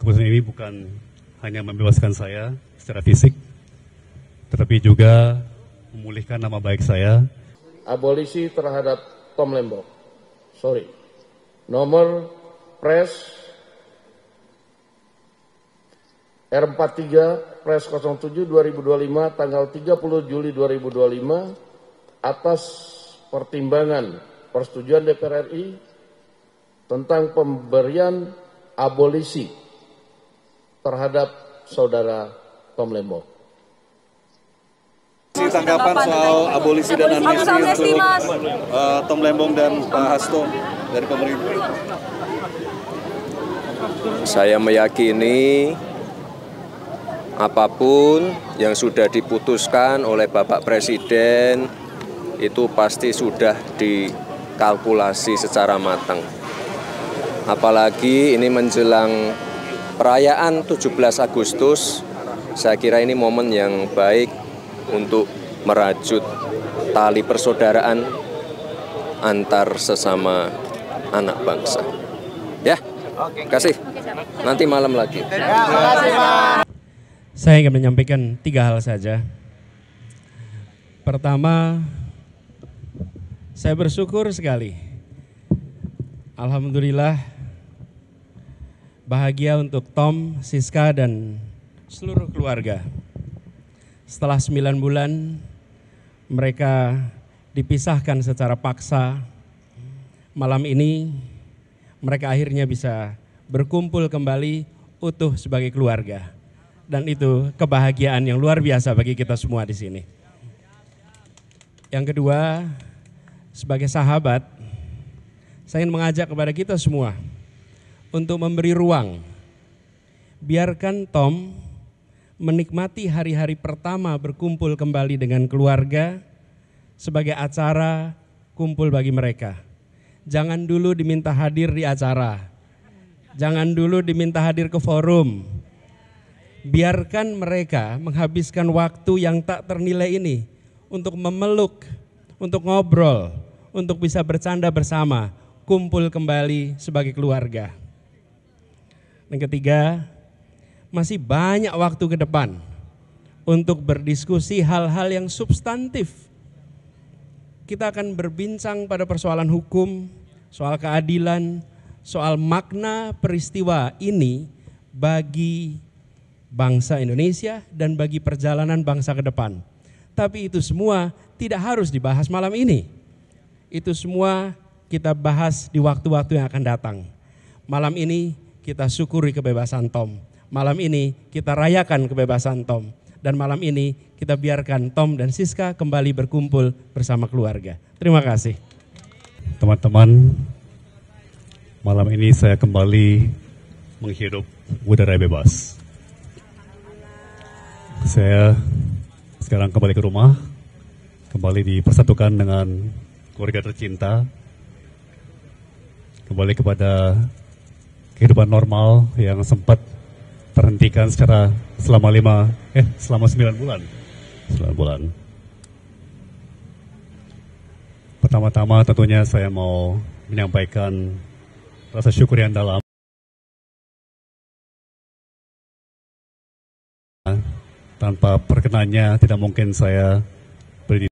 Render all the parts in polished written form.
Keputusan ini bukan hanya membebaskan saya secara fisik, tetapi juga memulihkan nama baik saya. Abolisi terhadap Tom Lembong. Nomor Pres R43 Pres 07 2025 tanggal 30 Juli 2025 atas pertimbangan persetujuan DPR RI tentang pemberian abolisi terhadap saudara Tom Lembong. Tanggapan soal abolisi dan amnesti untuk Tom Lembong dan Pak Hasto dari pemerintah. Saya meyakini apapun yang sudah diputuskan oleh Bapak Presiden itu pasti sudah dikalkulasi secara matang. Apalagi ini menjelang perayaan 17 Agustus, saya kira ini momen yang baik untuk merajut tali persaudaraan antar sesama anak bangsa. Ya, kasih. Nanti malam lagi. Saya ingin menyampaikan 3 hal saja. Pertama, saya bersyukur sekali. Alhamdulillah, bahagia untuk Tom, Siska, dan seluruh keluarga. Setelah 9 bulan, mereka dipisahkan secara paksa. Malam ini, mereka akhirnya bisa berkumpul kembali utuh sebagai keluarga. Dan itu kebahagiaan yang luar biasa bagi kita semua di sini. Yang kedua, sebagai sahabat, saya ingin mengajak kepada kita semua untuk memberi ruang. Biarkan Tom menikmati hari-hari pertama berkumpul kembali dengan keluarga sebagai acara kumpul bagi mereka. Jangan dulu diminta hadir di acara. Jangan dulu diminta hadir ke forum. Biarkan mereka menghabiskan waktu yang tak ternilai ini untuk memeluk, untuk ngobrol, untuk bisa bercanda bersama, kumpul kembali sebagai keluarga. Yang ketiga, masih banyak waktu ke depan untuk berdiskusi hal-hal yang substantif. Kita akan berbincang pada persoalan hukum, soal keadilan, soal makna peristiwa ini bagi bangsa Indonesia dan bagi perjalanan bangsa ke depan. Tapi itu semua tidak harus dibahas malam ini. Itu semua kita bahas di waktu-waktu yang akan datang. Malam ini kita syukuri kebebasan Tom. Malam ini kita rayakan kebebasan Tom. Dan malam ini kita biarkan Tom dan Siska kembali berkumpul bersama keluarga. Terima kasih. Teman-teman, malam ini saya kembali menghirup udara bebas. Saya sekarang kembali ke rumah, kembali dipersatukan dengan keluarga tercinta, kembali kepada kehidupan normal yang sempat terhentikan selama 9 bulan. 9 bulan. Pertama-tama tentunya saya mau menyampaikan rasa syukur yang dalam tanpa perkenannya tidak mungkin saya berdiri.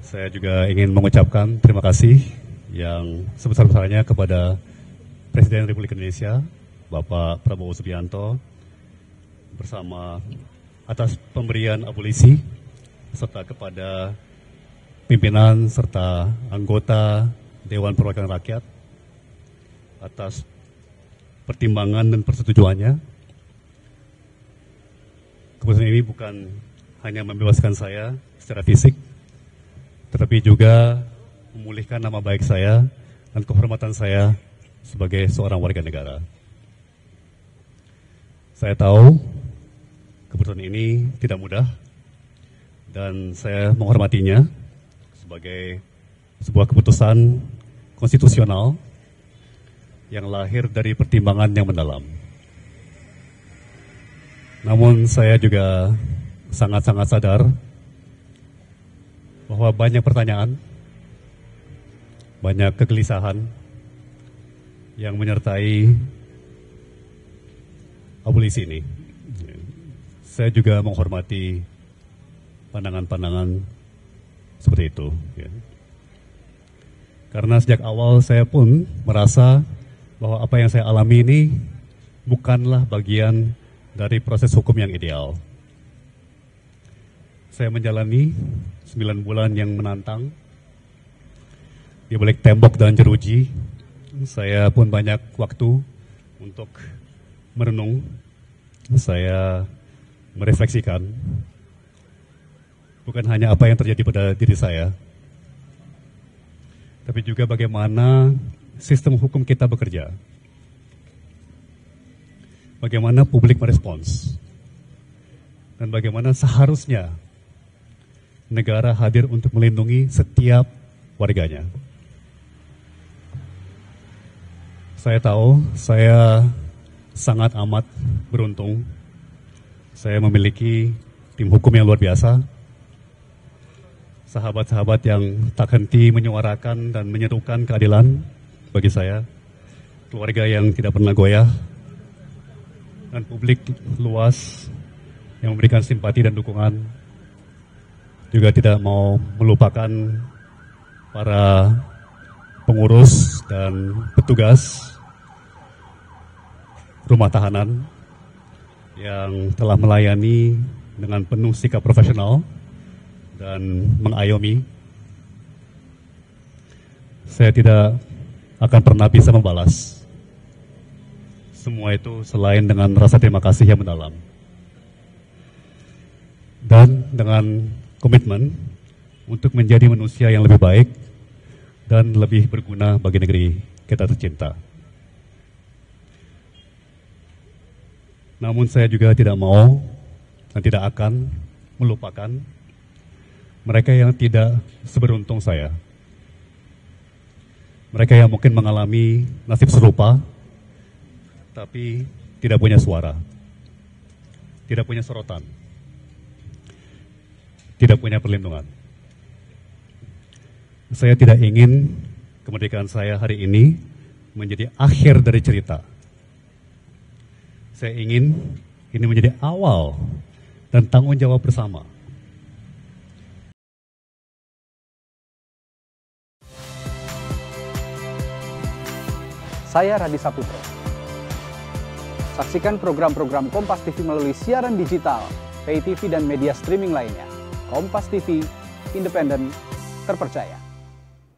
Saya juga ingin mengucapkan terima kasih yang sebesar-besarnya kepada Presiden Republik Indonesia, Bapak Prabowo Subianto, bersama atas pemberian abolisi, serta kepada pimpinan serta anggota Dewan Perwakilan Rakyat atas pertimbangan dan persetujuannya. Keputusan ini bukan hanya membebaskan saya secara fisik, tetapi juga memulihkan nama baik saya dan kehormatan saya sebagai seorang warga negara. Saya tahu keputusan ini tidak mudah dan saya menghormatinya sebagai sebuah keputusan konstitusional yang lahir dari pertimbangan yang mendalam. Namun saya juga sangat-sangat sadar bahwa banyak pertanyaan, banyak kegelisahan, yang menyertai abolisi ini. Saya juga menghormati pandangan-pandangan seperti itu. Karena sejak awal saya pun merasa bahwa apa yang saya alami ini bukanlah bagian dari proses hukum yang ideal. Saya menjalani 9 bulan yang menantang di balik tembok dan jeruji. Saya pun banyak waktu untuk merenung. Saya merefleksikan bukan hanya apa yang terjadi pada diri saya, tapi juga bagaimana sistem hukum kita bekerja. Bagaimana publik merespons. Dan bagaimana seharusnya negara hadir untuk melindungi setiap warganya. Saya tahu saya sangat amat beruntung. Saya memiliki tim hukum yang luar biasa. Sahabat-sahabat yang tak henti menyuarakan dan menyerukan keadilan bagi saya. Keluarga yang tidak pernah goyah. Dan publik luas yang memberikan simpati dan dukungan. Juga tidak mau melupakan para pengurus dan petugas rumah tahanan yang telah melayani dengan penuh sikap profesional dan mengayomi. Saya tidak akan pernah bisa membalas semua itu selain dengan rasa terima kasih yang mendalam. Dan dengan komitmen untuk menjadi manusia yang lebih baik dan lebih berguna bagi negeri kita tercinta. Namun saya juga tidak mau dan tidak akan melupakan mereka yang tidak seberuntung saya. Mereka yang mungkin mengalami nasib serupa, tapi tidak punya suara, tidak punya sorotan, tidak punya perlindungan. Saya tidak ingin kemerdekaan saya hari ini menjadi akhir dari cerita. Saya ingin ini menjadi awal dan tanggung jawab bersama. Saya Radi Saputro. Saksikan program-program Kompas TV melalui siaran digital, pay TV dan media streaming lainnya. Kompas TV, independen, terpercaya.